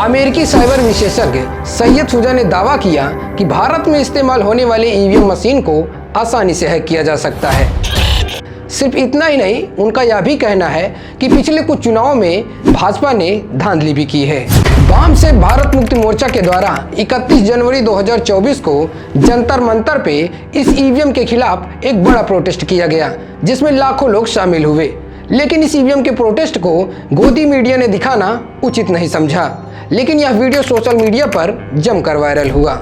अमेरिकी साइबर विशेषज्ञ सैयद शुजा ने दावा किया कि भारत में इस्तेमाल होने वाले ईवीएम मशीन को आसानी से हैक किया जा सकता है। सिर्फ इतना ही नहीं, उनका यह भी कहना है कि पिछले कुछ चुनावों में भाजपा ने धांधली भी की है। वाम से भारत मुक्ति मोर्चा के द्वारा 31 जनवरी 2024 को जंतर मंतर पे इस ईवीएम के खिलाफ एक बड़ा प्रोटेस्ट किया गया, जिसमें लाखों लोग शामिल हुए। लेकिन इस ईवीएम के प्रोटेस्ट को गोदी मीडिया ने दिखाना उचित नहीं समझा, लेकिन यह वीडियो सोशल मीडिया पर जमकर वायरल हुआ।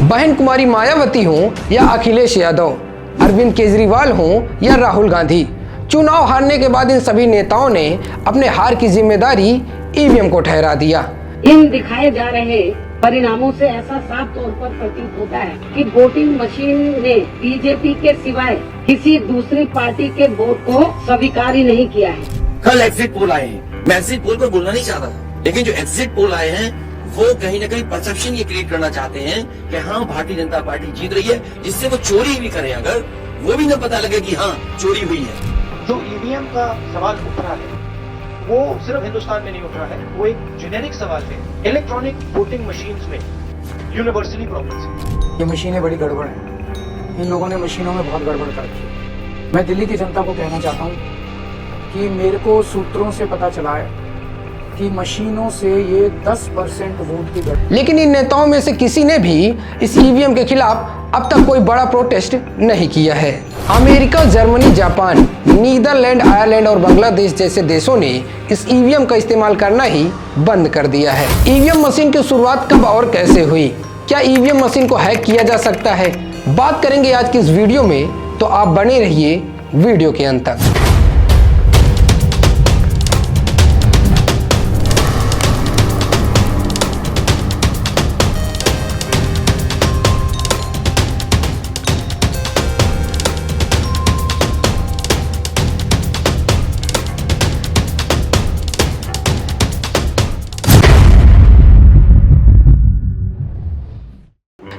बहन कुमारी मायावती हों या अखिलेश यादव, अरविंद केजरीवाल हों या राहुल गांधी, चुनाव हारने के बाद इन सभी नेताओं ने अपने हार की जिम्मेदारी ईवीएम को ठहरा दिया। इन दिखाए जा रहे परिणामों से ऐसा साफ तौर पर प्रतीत होता है कि वोटिंग मशीन ने बीजेपी के सिवाय किसी दूसरी पार्टी के वोट को स्वीकार ही नहीं किया है। कल एग्जिट पोल आए हैं, मैं एग्जिट पोल पर बोलना नहीं चाहता था, लेकिन जो एग्जिट पोल आए हैं वो कहीं न कहीं परसेप्शन ये क्रिएट करना चाहते हैं कि हाँ भारतीय जनता पार्टी जीत रही है, जिससे वो चोरी भी करें अगर, वो भी न पता लगे कि हाँ चोरी हुई है। जो ईवीएम का सवाल उठ रहा है वो सिर्फ हिंदुस्तान में नहीं उठ रहा है, वो एक जेनेरिक सवाल है। इलेक्ट्रॉनिक वोटिंग मशीन्स में यूनिवर्सली प्रॉब्लम्स है। ये मशीनें बड़ी गड़बड़ हैं, इन लोगों ने मशीनों में बहुत गड़बड़ कर रखी है। मैं दिल्ली की जनता को कहना चाहता हूँ कि मेरे को सूत्रों से पता चला है कि मशीनों से ये 10% वोट की गड़बड़। लेकिन इन नेताओं में से किसी ने भी इस ईवीएम के खिलाफ अब तक कोई बड़ा प्रोटेस्ट नहीं किया है। America, Germany, Japan, Netherlands, Ireland और बांग्लादेश जैसे देशों ने इस ईवीएम का इस्तेमाल करना ही बंद कर दिया है। ईवीएम मशीन की शुरुआत कब और कैसे हुई? क्या ईवीएम मशीन को हैक किया जा सकता है? बात करेंगे आज की इस वीडियो में, तो आप बने रहिए वीडियो के अंत तक।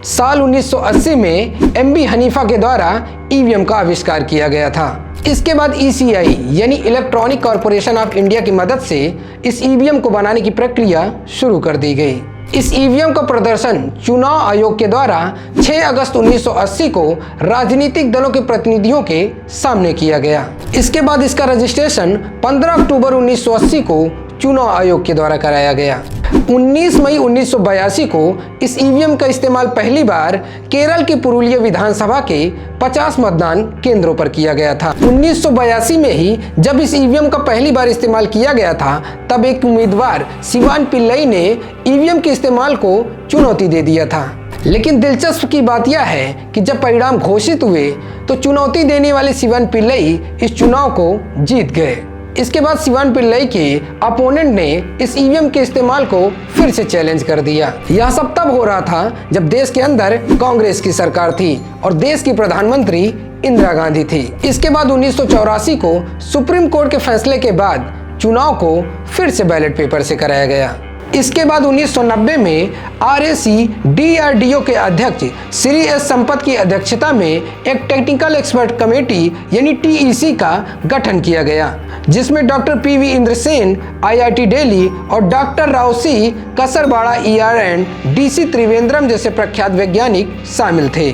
साल 1980 में एमबी हनीफा के द्वारा ईवीएम का आविष्कार किया गया था। इसके बाद ईसीआई यानी इलेक्ट्रॉनिक कॉर्पोरेशन ऑफ इंडिया की मदद से इस ईवीएम को बनाने की प्रक्रिया शुरू कर दी गई। इस ईवीएम का प्रदर्शन चुनाव आयोग के द्वारा 6 अगस्त 1980 को राजनीतिक दलों के प्रतिनिधियों के सामने किया गया। इसके बाद इसका रजिस्ट्रेशन 15 अक्टूबर 1980 को चुनाव आयोग के द्वारा कराया गया। 19 मई 1982 को इस ईवीएम का इस्तेमाल पहली बार केरल की पुरुलिया विधानसभा के 50 मतदान केंद्रों पर किया गया था। 1982 में ही जब इस ईवीएम का पहली बार इस्तेमाल किया गया था, तब एक उम्मीदवार शिवान पिल्लई ने ईवीएम के इस्तेमाल को चुनौती दे दिया था। लेकिन दिलचस्प की बात यह है कि जब परिणाम घोषित हुए तो चुनौती देने वाले शिवान पिल्लई इस चुनाव को जीत गए। इसके बाद शिवान पिल्लई के अपोनेंट ने इस ईवीएम के इस्तेमाल को फिर से चैलेंज कर दिया। यह सब तब हो रहा था जब देश के अंदर कांग्रेस की सरकार थी और देश की प्रधानमंत्री इंदिरा गांधी थी। इसके बाद 1984 को सुप्रीम कोर्ट के फैसले के बाद चुनाव को फिर से बैलेट पेपर से कराया गया। इसके बाद 1990 में आरएसी डीआरडीओ के अध्यक्ष श्री एस संपत की अध्यक्षता में एक टेक्निकल एक्सपर्ट कमेटी यानी टीईसी का गठन किया गया, जिसमें doctor PV Indrasen IIT Delhi और डॉक्टर रावसी कसरबाड़ा ईआरएन डीसी त्रिवेंद्रम जैसे प्रख्यात वैज्ञानिक शामिल थे।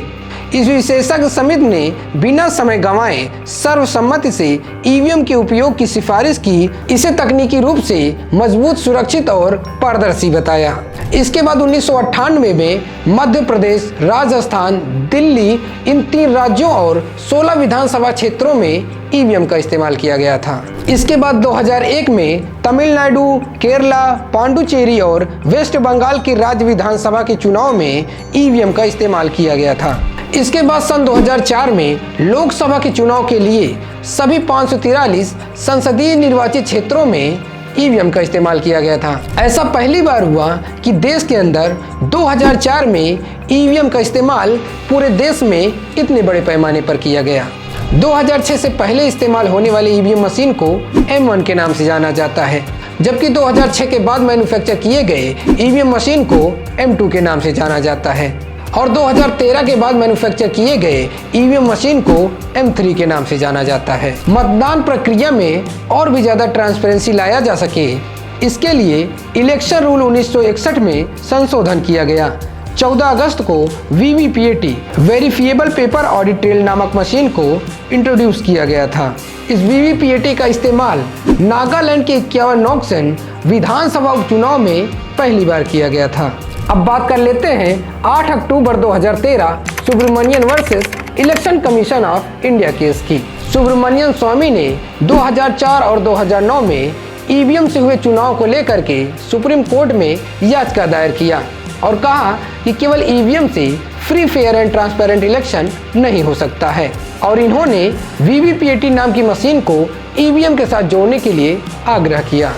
इस विशेषज्ञ समिति ने बिना समय गंवाए सर्वसम्मति से ईवीएम के उपयोग की सिफारिश की। इसे तकनीकी रूप से मजबूत, सुरक्षित और पारदर्शी बताया। इसके बाद 1998 में मध्य प्रदेश, राजस्थान, दिल्ली इन 3 राज्यों और 16 विधानसभा क्षेत्रों में ईवीएम का इस्तेमाल किया गया था। इसके बाद 2001 में तमिलनाडु, केरला, पांडुचेरी और वेस्ट बंगाल की राज्य विधानसभा के चुनाव में ईवीएम का इस्तेमाल किया गया था। इसके बाद सन 2004 में लोकसभा के चुनाव के लिए सभी 543 संसदीय निर्वाचित क्षेत्रों में ईवीएम का इस्तेमाल किया गया था। ऐसा पहली बार हुआ कि देश के अंदर 2004 में ईवीएम का इस्तेमाल पूरे देश में इतने बड़े पैमाने पर किया गया। 2006 से पहले इस्तेमाल होने वाली ईवीएम मशीन को M1 के नाम से जाना जाता है, जबकि 2006 के बाद मैन्युफैक्चर किए गए ईवीएम मशीन को M2 के नाम से जाना जाता है। और 2013 के बाद मैन्युफैक्चर किए गए ईवीएम मशीन को M3 के नाम से जाना जाता है। मतदान प्रक्रिया में और भी ज्यादा ट्रांसपेरेंसी लाया जा सके, इसके लिए इलेक्शन रूल 1961 में संशोधन किया गया। 14 अगस्त को VVPAT verifiable paper audit trail नामक मशीन को इंट्रोड्यूस किया गया था। इस VVPAT का इस्तेमाल नागालैंड के 51 नौक्सन विधानसभा उपचुनाव में पहली बार किया गया था। अब बात कर लेते हैं 8 अक्टूबर 2013 Subramanian versus election commission of India case की। सुब्रमण्यन स्वामी ने 2004 और 2009 में ईवीएम से हुए चुनाव को लेकर के सुप्रीम कोर्ट में याचिका दायर किया और कहा कि केवल ईवीएम से free fair and transparent election नहीं हो सकता है, और इन्होंने VVPAT नाम की मशीन को ईवीएम के साथ जोड़ने के लिए आग्रह किया।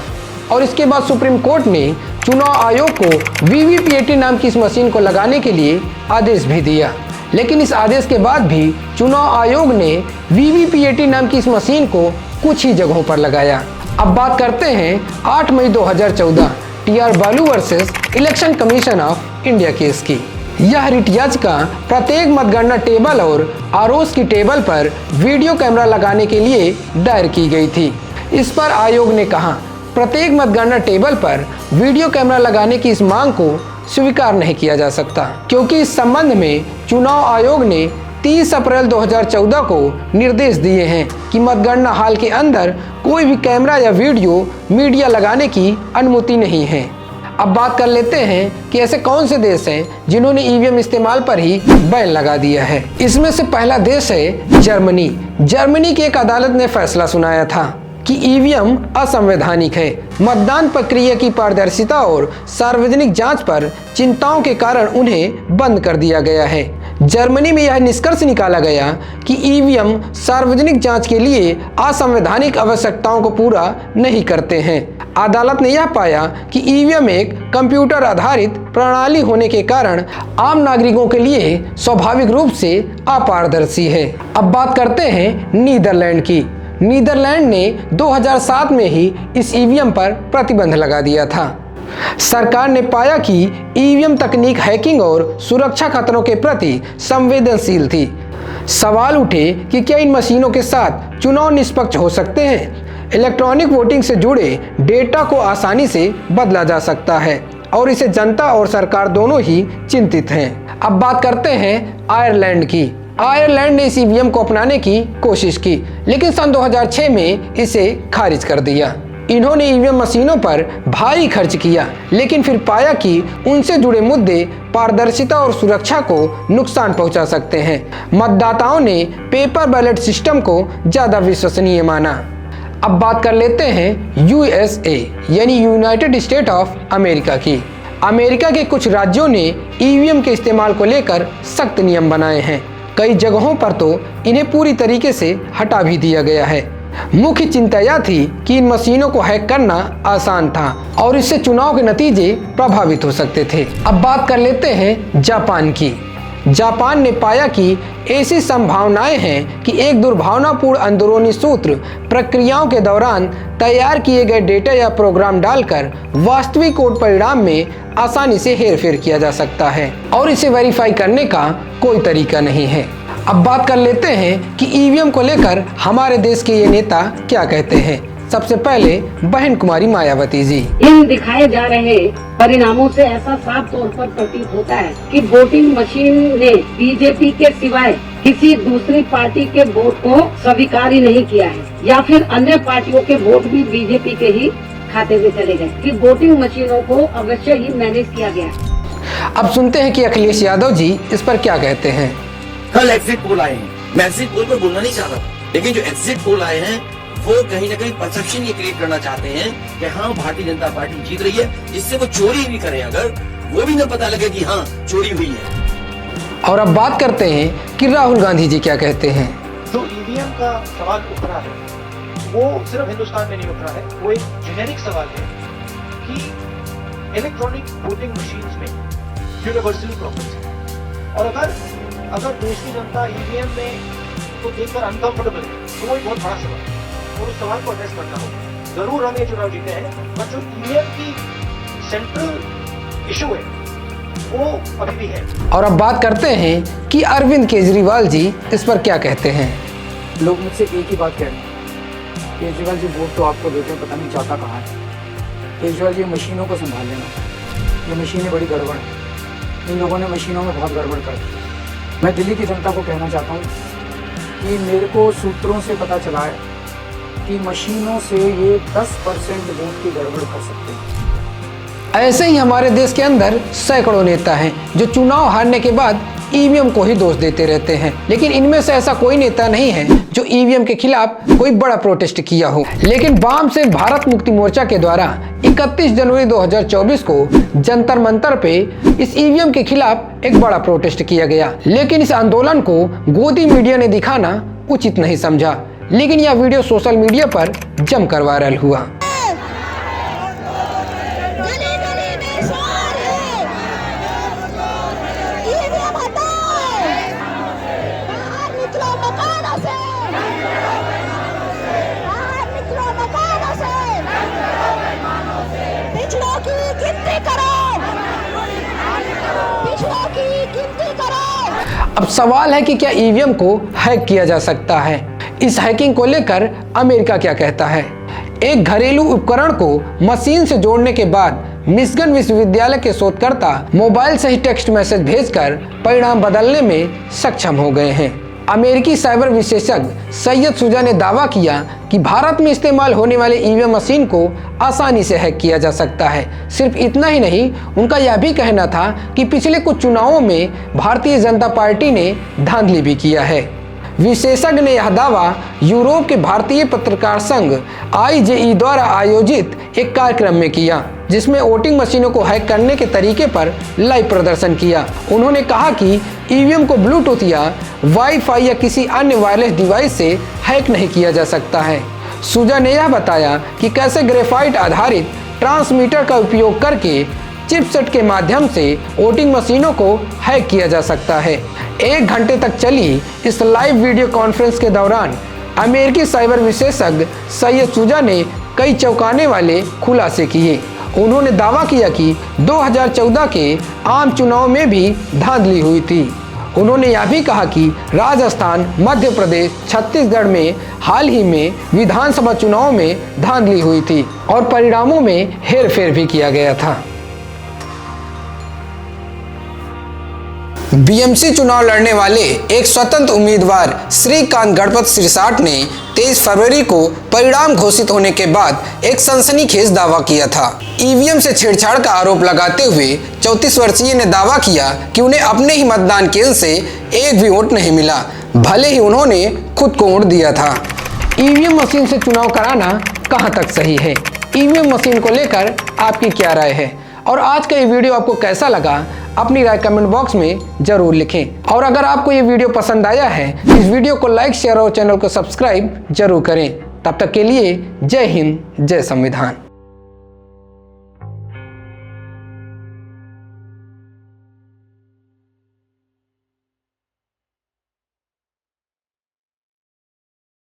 और इसके बाद सुप्रीम कोर्ट ने चुनाव आयोग को VVPAT नाम की इस मशीन को लगाने के लिए आदेश भी दिया, लेकिन इस आदेश के बाद भी चुनाव आयोग ने VVPAT नाम की इस मशीन को कुछ ही जगहों पर लगाया। अब बात करते हैं 8 मई 2014 TR बालू versus election commission of India case की। यह रिट याचिका प्रत्येक मतगणना टेबल और आरोस की टेबल पर वीडियो कैमरा लगाने के लिए दायर की गई थी। इस पर आयोग ने कहा प्रत्येक मतगणना टेबल पर वीडियो कैमरा लगाने की इस मांग को स्वीकार नहीं किया जा सकता, क्योंकि इस संबंध में चुनाव आयोग ने 30 अप्रैल 2014 को निर्देश दिए हैं कि मतगणना हॉल के अंदर कोई भी कैमरा या वीडियो मीडिया लगाने की अनुमति नहीं है। अब बात कर लेते हैं कि ऐसे कौन से देश हैं जिन्होंने ईवीएम इस्तेमाल पर ही बैन लगा दिया है। इसमें से पहला देश है जर्मनी। जर्मनी की एक अदालत ने फैसला सुनाया था कि ईवीएम असंवैधानिक है। मतदान प्रक्रिया की पारदर्शिता और सार्वजनिक जांच पर चिंताओं के कारण उन्हें बंद कर दिया गया है। जर्मनी में यह निष्कर्ष निकाला गया कि ईवीएम सार्वजनिक जांच के लिए असंवैधानिक आवश्यकताओं को पूरा नहीं करते हैं। अदालत ने यह पाया कि ईवीएम एक कंप्यूटर आधारित प्रणाली होने के कारण आम नागरिकों के लिए स्वाभाविक रूप से अपारदर्शी है। अब बात करते हैं नीदरलैंड की। नीदरलैंड ने 2007 में ही इस ईवीएम पर प्रतिबंध लगा दिया था। सरकार ने पाया कि ईवीएम तकनीक हैकिंग और सुरक्षा खतरों के प्रति संवेदनशील थी। सवाल उठे कि क्या इन मशीनों के साथ चुनाव निष्पक्ष हो सकते हैं। इलेक्ट्रॉनिक वोटिंग से जुड़े डेटा को आसानी से बदला जा सकता है और इसे जनता और सरकार दोनों ही चिंतित हैं। अब बात करते हैं आयरलैंड की। आयरलैंड ने इस ईवीएम को अपनाने की कोशिश की, लेकिन सन 2006 में इसे खारिज कर दिया। इन्होंने ईवीएम मशीनों पर भारी खर्च किया, लेकिन फिर पाया कि उनसे जुड़े मुद्दे पारदर्शिता और सुरक्षा को नुकसान पहुंचा सकते हैं। मतदाताओं ने पेपर बैलेट सिस्टम को ज्यादा विश्वसनीय माना। अब बात कर लेते हैं USA यानी यूनाइटेड स्टेट ऑफ अमेरिका की। अमेरिका के कुछ राज्यों ने ईवीएम के इस्तेमाल को लेकर सख्त नियम बनाए हैं। कई जगहों पर तो इन्हें पूरी तरीके से हटा भी दिया गया है। मुख्य चिंता यह थी कि इन मशीनों को हैक करना आसान था और इससे चुनाव के नतीजे प्रभावित हो सकते थे। अब बात कर लेते हैं जापान की। जापान ने पाया कि ऐसी संभावनाएं हैं कि एक दुर्भावनापूर्ण अंदरूनी सूत्र प्रक्रियाओं के दौरान तैयार किए गए डेटा या प्रोग्राम डालकर वास्तविक वोट परिणाम में आसानी से हेरफेर किया जा सकता है और इसे वेरीफाई करने का कोई तरीका नहीं है। अब बात कर लेते हैं कि ईवीएम को लेकर हमारे देश के ये नेता क्या कहते हैं। सबसे पहले बहन कुमारी मायावती जी। इन दिखाए जा रहे परिणामों से ऐसा साफ तौर पर प्रतीत होता है कि वोटिंग मशीन ने बीजेपी के सिवाय किसी दूसरी पार्टी के वोट को स्वीकार ही नहीं किया है, या फिर अन्य पार्टियों के वोट भी बीजेपी के ही खाते में चले गए कि वोटिंग मशीनों को अवश्य ही मैनेज किया गया। अब सुनते हैं कि अखिलेश यादव जी इस पर क्या कहते हैं। कल एग्जिट पोल आए हैं, मैं एग्जिट पोल पर बोलना नहीं चाहता, लेकिन जो एग्जिट पोल आए हैं वो कहीं ना कहीं परसेप्शन ये क्रिएट करना चाहते हैं कि हाँ भारतीय जनता पार्टी जीत रही है, जिससे वो चोरी भी करें अगर वो भी न पता लगे कि हाँ चोरी हुई है। और अब बात करते हैं कि राहुल गांधी जी क्या कहते हैं। जो ईवीएम का सवाल उठ रहा है वो सिर्फ हिंदुस्तान में नहीं उठ रहा है, वो एक जेनेरिक सवाल है कि इलेक्ट्रॉनिक वोटिंग मशीन्स में यूनिवर्सली प्रॉब्लम्स है, और अगर देश की जनता ईवीएम में तो देखकर अनकंफर्टेबल है तो वो एक बहुत बड़ा सवाल है और उस सवाल को एड्रेस करना होगा। जरूर हम ये चुनाव जीते हैं, पर जो ईवीएम की सेंट्रल इशू है वो अभी भी है। और अब बात करते हैं कि अरविंद केजरीवाल जी इस पर क्या कहते हैं। लोग मुझसे एक ही बात कह रहे हैं, केजरीवाल जी वोट तो आपको देते हैं, पता नहीं चाहता कहाँ है। केजरीवाल जी मशीनों को संभाल लेना, ये मशीनें बड़ी गड़बड़ है, इन लोगों ने मशीनों में बहुत गड़बड़ कर दी। मैं दिल्ली की जनता को कहना चाहता हूँ कि मेरे को सूत्रों से पता चला है कि मशीनों से ये 10% वोट की गड़बड़ कर सकते हैं। ऐसे ही हमारे देश के अंदर सैकड़ों नेता हैं जो चुनाव हारने के बाद ईवीएम को ही दोष देते रहते हैं, लेकिन इनमें से ऐसा कोई नेता नहीं है जो ईवीएम के खिलाफ कोई बड़ा प्रोटेस्ट किया हो। लेकिन वाम से भारत मुक्ति मोर्चा के द्वारा 31 जनवरी 2024 को जंतर मंतर पे इस ईवीएम के खिलाफ एक बड़ा प्रोटेस्ट किया गया। लेकिन इस आंदोलन को गोदी मीडिया ने दिखाना उचित नहीं समझा, लेकिन यह वीडियो सोशल मीडिया पर जमकर वायरल हुआ। अब सवाल है कि क्या ईवीएम को हैक किया जा सकता है? इस हैकिंग को लेकर अमेरिका क्या कहता है? एक घरेलू उपकरण को मशीन से जोड़ने के बाद मिशिगन विश्वविद्यालय के शोधकर्ता मोबाइल से ही टेक्स्ट मैसेज भेजकर परिणाम बदलने में सक्षम हो गए हैं। अमेरिकी साइबर विशेषज्ञ सैयद शुजा ने दावा किया कि भारत में इस्तेमाल होने वाले ईवीएम मशीन को आसानी से हैक किया जा सकता है। सिर्फ इतना ही नहीं, उनका यह भी कहना था कि पिछले कुछ चुनावों में भारतीय जनता पार्टी ने धांधली भी किया है। विशेषज्ञ ने यह दावा यूरोप के भारतीय पत्रकार संघ IJE द्वारा आयोजित एक कार्यक्रम में किया, जिसमें वोटिंग मशीनों को हैक करने के तरीके पर लाइव प्रदर्शन किया। उन्होंने कहा कि ईवीएम को ब्लूटूथ या वाईफाई या किसी अन्य वायरलेस डिवाइस से हैक नहीं किया जा सकता है। शुजा ने यह बताया कि कैसे ग्रेफाइट आधारित ट्रांसमीटर का उपयोग करके चिपसेट के माध्यम से वोटिंग मशीनों को हैक किया जा सकता है। 1 घंटे तक चली इस लाइव वीडियो कॉन्फ्रेंस के दौरान अमेरिकी साइबर विशेषज्ञ सैयद शुजा ने कई चौंकाने वाले खुलासे किए। उन्होंने दावा किया कि 2014 के आम चुनाव में भी धांधली हुई थी। उन्होंने यह भी कहा कि राजस्थान, मध्य प्रदेश, छत्तीसगढ़ में हाल ही में विधानसभा चुनाव में धांधली हुई थी और परिणामों में हेरफेर भी किया गया था। बीएमसी चुनाव लड़ने वाले एक स्वतंत्र उम्मीदवार श्रीकांत गणपत सिरसाट ने 23 फरवरी को परिणाम घोषित होने के बाद एक सनसनीखेज दावा किया था। ईवीएम से छेड़छाड़ का आरोप लगाते हुए 34 वर्षीय ने दावा किया कि उन्हें अपने ही मतदान केंद्र से एक भी वोट नहीं मिला, भले ही उन्होंने खुद को वोट दिया था। ईवीएम मशीन से चुनाव कराना कहां तक सही है? ईवीएम मशीन को लेकर आपकी क्या राय है? और आज का ये वीडियो आपको कैसा लगा? अपनी राय कमेंट बॉक्स में जरूर लिखें। और अगर आपको ये वीडियो पसंद आया है तो इस वीडियो को लाइक, शेयर और चैनल को सब्सक्राइब जरूर करें। तब तक के लिए जय हिंद, जय संविधान।